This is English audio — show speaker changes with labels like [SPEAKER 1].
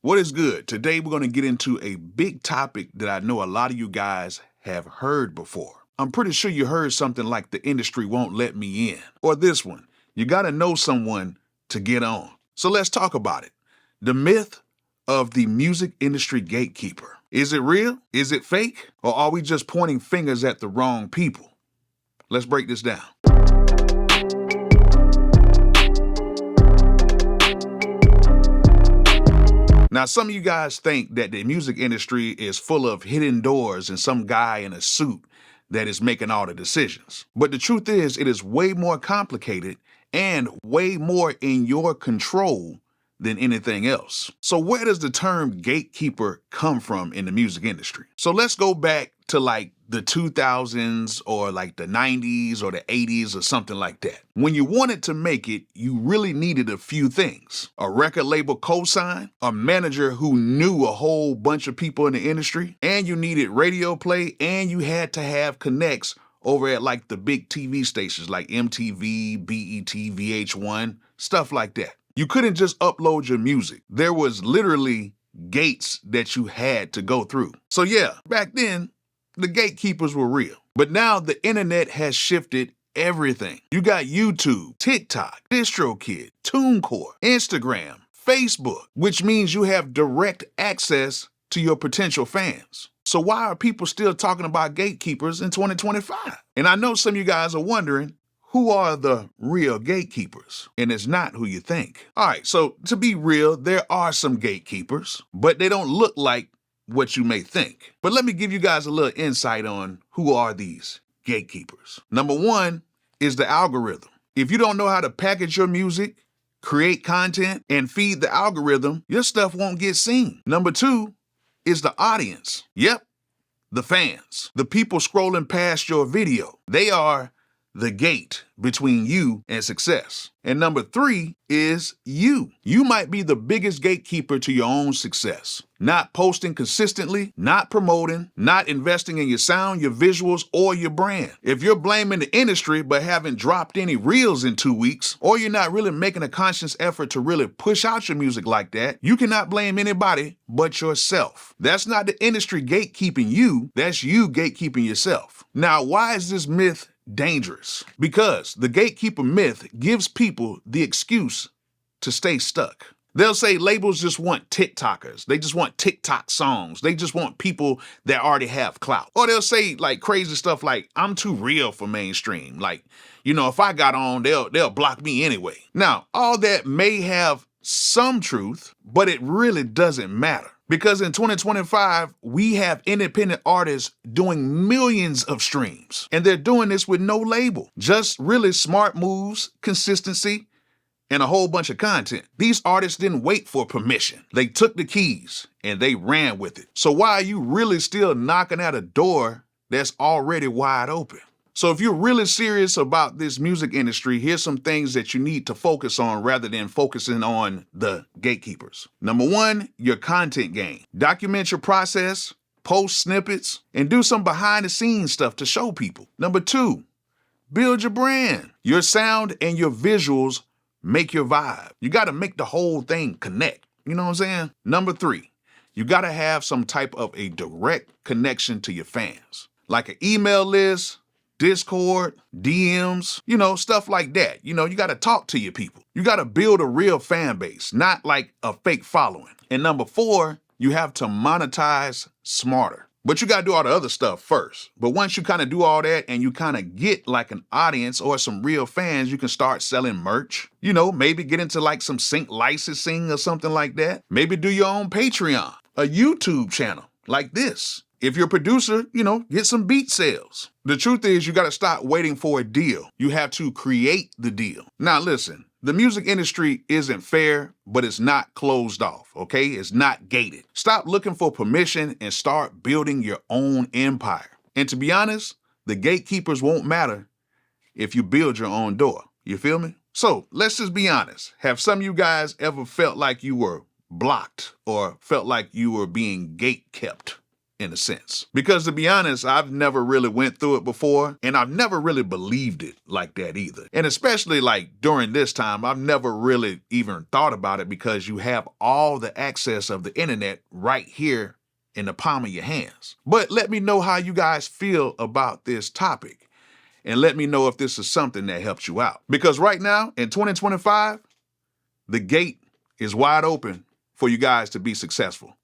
[SPEAKER 1] What is good? Today we're going to get into a big topic that I know a lot of you guys have heard before. I'm pretty sure you heard something like the industry won't let me in. Or this one, you got to know someone to get on. So let's talk about it. The myth of the music industry gatekeeper. Is it real? Is it fake? Or are we just pointing fingers at the wrong people? Let's break this down. Now, some of you guys think that the music industry is full of hidden doors and some guy in a suit that is making all the decisions. But the truth is, it is way more complicated and way more in your control than anything else. So where does the term gatekeeper come from in the music industry? So let's go back to like the 2000s or like the 90s or the 80s or something like that. When you wanted to make it, you really needed a few things. A record label cosign, a manager who knew a whole bunch of people in the industry, and you needed radio play, and you had to have connects over at like the big TV stations like MTV, BET, VH1, stuff like that. You couldn't just upload your music. There was literally gates that you had to go through. So yeah, back then, the gatekeepers were real. But now the internet has shifted everything. You got YouTube, TikTok, DistroKid, TuneCore, Instagram, Facebook, which means you have direct access to your potential fans. So why are people still talking about gatekeepers in 2025? And I know some of you guys are wondering, who are the real gatekeepers? And it's not who you think. All right, so to be real, there are some gatekeepers, but they don't look like what you may think. But let me give you guys a little insight on who are these gatekeepers. Number one is the algorithm. If you don't know how to package your music, create content, and feed the algorithm, your stuff won't get seen. Number two is the audience. Yep, the fans, the people scrolling past your video. They are the gate between you and success. And number three is you. You might be the biggest gatekeeper to your own success. Not posting consistently, not promoting, not investing in your sound, your visuals, or your brand. If you're blaming the industry but haven't dropped any reels in 2 weeks, or you're not really making a conscious effort to really push out your music like that, you cannot blame anybody but yourself. That's not the industry gatekeeping you, that's you gatekeeping yourself. Now, why is this myth dangerous? Because the gatekeeper myth gives people the excuse to stay stuck. They'll say labels just want TikTokers. They just want TikTok songs. They just want people that already have clout. Or they'll say like crazy stuff like, I'm too real for mainstream. Like, you know, if I got on, they'll block me anyway. Now, all that may have some truth, but it really doesn't matter. Because in 2025, we have independent artists doing millions of streams. And they're doing this with no label. Just really smart moves, consistency, and a whole bunch of content. These artists didn't wait for permission. They took the keys and they ran with it. So why are you really still knocking at a door that's already wide open? So if you're really serious about this music industry, here's some things that you need to focus on rather than focusing on the gatekeepers. Number one, your content game. Document your process, post snippets, and do some behind the scenes stuff to show people. Number two, build your brand. Your sound and your visuals make your vibe. You got to make the whole thing connect. You know what I'm saying? Number three, you got to have some type of a direct connection to your fans, like an email list, Discord, DMs, you know, stuff like that. You know, you got to talk to your people. You got to build a real fan base, not like a fake following. And number four, you have to monetize smarter. But you got to do all the other stuff first. But once you kind of do all that and you kind of get like an audience or some real fans, you can start selling merch. You know, maybe get into like some sync licensing or something like that. Maybe do your own Patreon, a YouTube channel like this. If you're a producer, you know, get some beat sales. The truth is you got to stop waiting for a deal. You have to create the deal. Now listen, the music industry isn't fair, but it's not closed off, okay? It's not gated. Stop looking for permission and start building your own empire. And to be honest, the gatekeepers won't matter if you build your own door. You feel me? So let's just be honest. Have some of you guys ever felt like you were blocked or felt like you were being gate kept? in a sense. Because to be honest, I've never really went through it before, and I've never really believed it like that either. And especially like during this time, I've never really even thought about it because you have all the access of the internet right here in the palm of your hands. But let me know how you guys feel about this topic, and let me know if this is something that helps you out. Because right now, in 2025, the gate is wide open for you guys to be successful.